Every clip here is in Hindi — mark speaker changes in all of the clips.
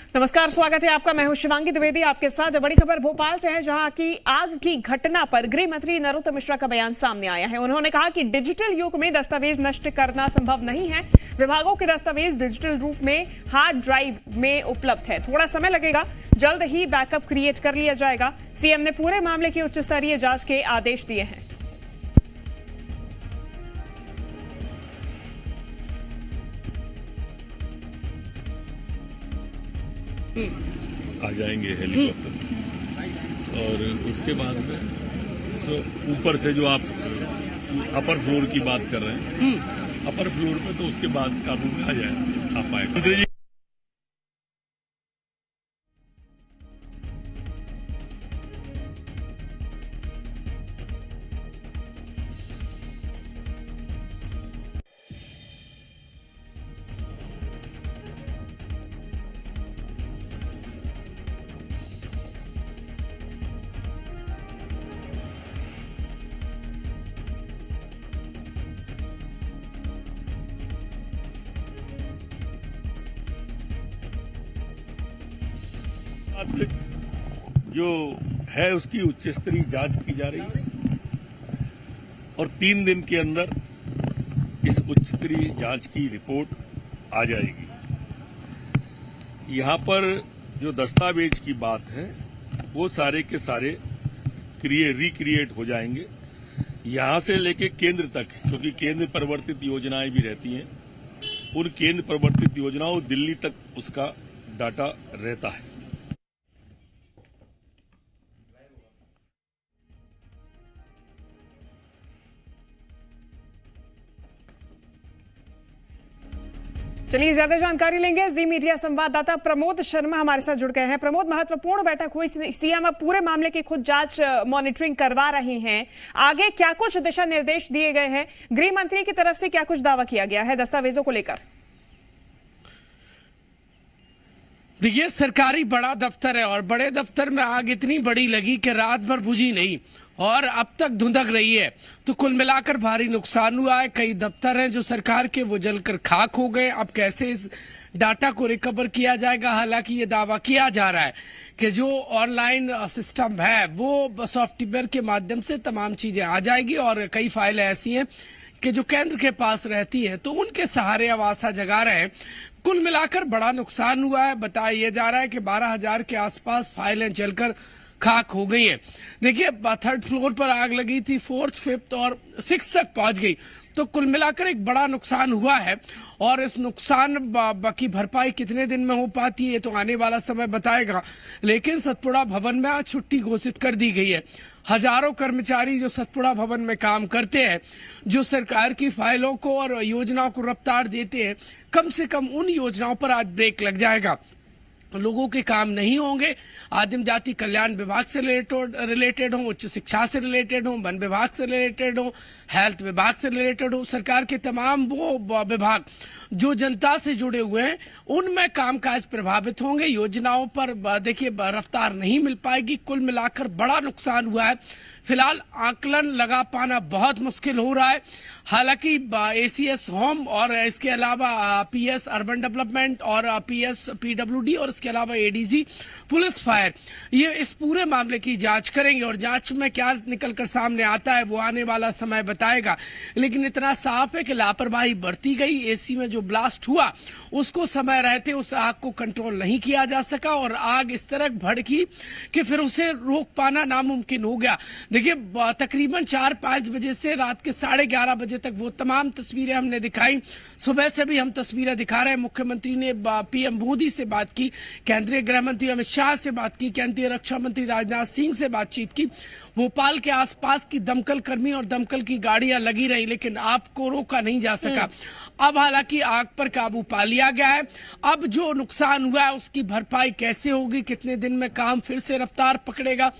Speaker 1: नमस्कार, स्वागत है आपका। मैं हूं शिवांगी द्विवेदी आपके साथ। बड़ी खबर भोपाल से है, जहां की आग की घटना पर गृह मंत्री नरोत्तम मिश्रा का बयान सामने आया है। उन्होंने कहा कि डिजिटल युग में दस्तावेज नष्ट करना संभव नहीं है। विभागों के दस्तावेज डिजिटल रूप में हार्ड ड्राइव में उपलब्ध है। थोड़ा समय लगेगा, जल्द ही बैकअप क्रिएट कर लिया जाएगा। सीएम ने पूरे मामले की उच्च स्तरीय जांच के आदेश दिए हैं।
Speaker 2: आ जाएंगे हेलीकॉप्टर और उसके बाद में इसमें ऊपर से जो आप अपर फ्लोर की बात कर रहे हैं, अपर फ्लोर पे तो उसके बाद काबू में आ पाएगा। जो है उसकी उच्च स्तरीय जांच की जा रही है और 3 दिन के अंदर इस उच्च स्तरीय जांच की रिपोर्ट आ जाएगी। यहां पर जो दस्तावेज की बात है वो सारे के सारे रिक्रिएट हो जाएंगे, यहां से लेके केंद्र तक, क्योंकि केंद्र प्रवर्तित योजनाएं भी रहती हैं। उन केंद्र प्रवर्तित योजनाओं दिल्ली तक उसका डाटा रहता है।
Speaker 1: चलिए, ज्यादा जानकारी लेंगे। जी मीडिया संवाददाता प्रमोद शर्मा हमारे साथ जुड़ गए हैं। प्रमोद, महत्वपूर्ण बैठक हुई, सीएम अब पूरे मामले की खुद जांच मॉनिटरिंग करवा रहे हैं। आगे क्या कुछ दिशा निर्देश दिए गए हैं? गृह मंत्री की तरफ से क्या कुछ दावा किया गया है दस्तावेजों को लेकर?
Speaker 3: देखिए, सरकारी बड़ा दफ्तर है और बड़े दफ्तर में आग इतनी बड़ी लगी कि रात भर बुझी नहीं और अब तक धुंधक रही है। तो कुल मिलाकर भारी नुकसान हुआ है। कई दफ्तर हैं जो सरकार के वो जलकर खाक हो गए। अब कैसे इस डाटा को रिकवर किया जाएगा? हालांकि ये दावा किया जा रहा है कि जो ऑनलाइन सिस्टम है वो सॉफ्टवेयर के माध्यम से तमाम चीजें आ जाएगी और कई फाइलें ऐसी हैं कि जो केंद्र के पास रहती है तो उनके सहारे अब आशा जगा रहे हैं। कुल मिलाकर बड़ा नुकसान हुआ है। बताया जा रहा है कि 12,000 के आसपास फाइलें जलकर खाक हो गई है। देखिए, 3rd फ्लोर पर आग लगी थी, 4th, 5th और 6th तक पहुंच गई। तो कुल मिलाकर एक बड़ा नुकसान हुआ है और इस नुकसान की भरपाई कितने दिन में हो पाती है तो आने वाला समय बताएगा। लेकिन सतपुड़ा भवन में आज छुट्टी घोषित कर दी गई है। हजारों कर्मचारी जो सतपुड़ा भवन में काम करते हैं, जो सरकार की फाइलों को और योजनाओं को रफ्तार देते हैं, कम से कम उन योजनाओं पर आज ब्रेक लग जाएगा। लोगों के काम नहीं होंगे। आदिम जाति कल्याण विभाग से रिलेटेड हो, उच्च शिक्षा से रिलेटेड हो, वन विभाग से रिलेटेड हो, हेल्थ विभाग से रिलेटेड हो, सरकार के तमाम वो विभाग जो जनता से जुड़े हुए हैं उनमें कामकाज प्रभावित होंगे। योजनाओं पर देखिए रफ्तार नहीं मिल पाएगी। कुल मिलाकर बड़ा नुकसान हुआ है। फिलहाल आकलन लगा पाना बहुत मुश्किल हो रहा है। हालांकि एसीएस होम और इसके अलावा पीएस अर्बन डेवलपमेंट और पीएस पीडब्ल्यूडी और इसके अलावा एडीजी पुलिस फायर ये इस पूरे मामले की जांच करेंगे और जांच में क्या निकलकर सामने आता है वो आने वाला समय बताएगा। लेकिन इतना साफ है कि लापरवाही बरती गई। एसी में जो ब्लास्ट हुआ उसको समय रहते उस आग को कंट्रोल नहीं किया जा सका और आग इस तरह भड़की कि फिर उसे रोक पाना नामुमकिन हो गया। देखिए, तकरीबन 4-5 बजे से रात के 11:30 बजे तक वो तमाम तस्वीरें हमने दिखाई। सुबह से भी हम तस्वीरें दिखा रहे हैं। मुख्यमंत्री ने पीएम मोदी से बात की, केंद्रीय गृह मंत्री अमित शाह से बात की, केंद्रीय रक्षा मंत्री राजनाथ सिंह से बातचीत की। भोपाल के आसपास की दमकल कर्मी और दमकल की गाड़ियां लगी रही लेकिन आग को रोका नहीं जा सका। अब हालांकि आग पर काबू पा लिया गया है। अब जो नुकसान हुआ है उसकी भरपाई कैसे होगी, कितने दिन में काम फिर से रफ्तार पकड़ेगा,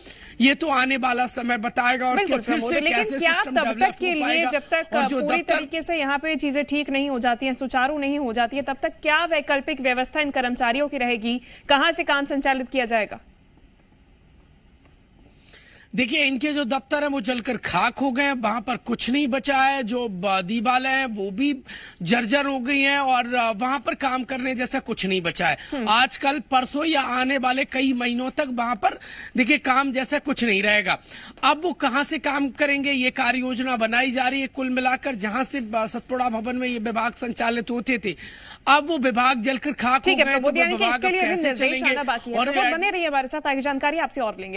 Speaker 3: ये तो आने वाला समय बताएगा। और फिर से कैसे सिस्टम डेवलप हो पाएगा।
Speaker 1: जब तक पूरी तरीके से यहाँ पे चीजें ठीक नहीं हो जाती हैं, सुचारू नहीं हो जाती है, तब तक क्या वैकल्पिक व्यवस्था इन कर्मचारियों की रहेगी? कहां से काम संचालित किया जाएगा?
Speaker 3: देखिए, इनके जो दफ्तर है वो जलकर खाक हो गए हैं, वहां पर कुछ नहीं बचा है। जो दीवालें हैं वो भी जर्जर हो गई हैं और वहां पर काम करने जैसा कुछ नहीं बचा है। आजकल परसों या आने वाले कई महीनों तक वहां पर देखिए काम जैसा कुछ नहीं रहेगा। अब वो कहां से काम करेंगे, ये कार्य योजना बनाई जा रही है। कुल मिलाकर जहां से सतपुड़ा भवन में ये विभाग संचालित होते थे, अब वो विभाग जलकर खाक हो गए, तो विभाग अब कैसे चलेंगे?
Speaker 1: और बने रहिए हमारे साथ, आगे जानकारी आपसे और लेंगे।